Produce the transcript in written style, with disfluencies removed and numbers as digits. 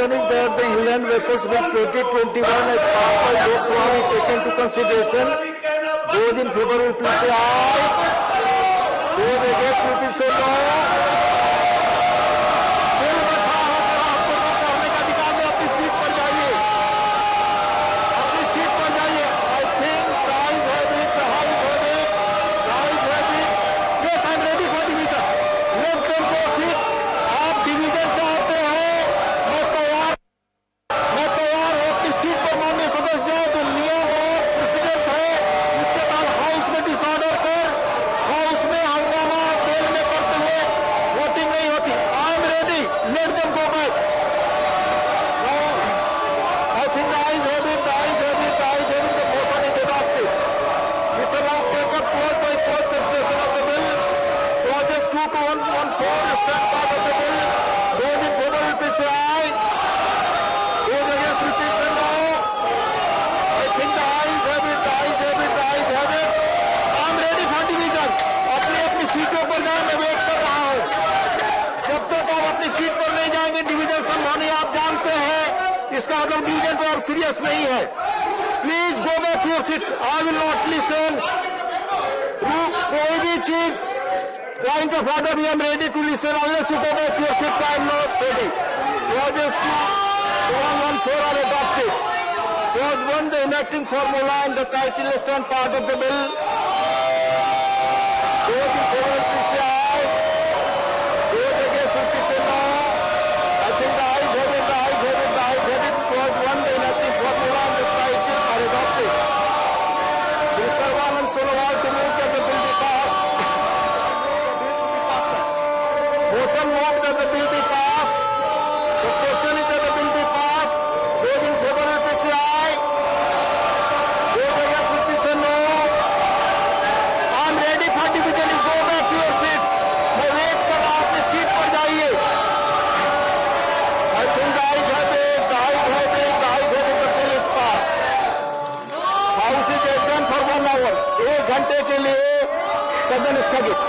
decision is that the inland vessels with 2021 as passed by Lok Sabha be taken to consideration. Those in favor will please say aye. Those against will please say no. Bill बैठा होकर आपको जो करने का अधिकार है, अपनी seat पर जाइए, अपनी सीट पर जाइए. I think guys have it, the house have it, guys have it. Yes, I am ready for division. Let them go sit. आप डिवीजन चाहते हो, मैं तैयार हूँ अपनी सीट पर माननीय सदस्य जाओ. तो नियम और प्रेसिडेंट है, इसके बाद हाउस में डिसऑर्डर कर, हाउस में हंगामा बेल में करते हुए वोटिंग नहीं होती. I am ready, let them go back. I think I have it, the motion is adopted. Mr. Rao, take up clause by clause consideration of the bill. Clauses 2 to 114 stand part of the bill. Those in favor will please say aye. Those against will please say no. I think the ayes have it. I am ready for division. अपनी सीटों पर जाए, मैं wait कर रहा हूँ. जब तक आप अपनी सीट पर नहीं जाएंगे, डिवीजन संभव नहीं. आप जानते हैं इसका मतलब डिवीजन पर आप सीरियस नहीं है. Please go back to your seat. I will not listen. कोई भी चीज point of order, we am ready to listen unless you go back to your seats. I am not ready. Clauses 2 to 114 are adopted. Clause 1, the enacting formula and the title stand part of the bill. Those in favor will please say aye. Those against will please say no. I think the ayes have it. Clause 1, the enacting formula and the title are adopted. Shri Sarvanand Sonowal to move that the bill be passed. Motion moved that the bill be passed. The question is that the bill be passed. Those in favor will please say aye. Those against will please say no. I am ready for division. You go back to your seats. मैं wait कर रहा हूं, अपनी seat पर जाइए. I think the ayes have it. The bill is passed. House is adjourned for 1 hour. 1 घंटे के लिए सदन स्थगित.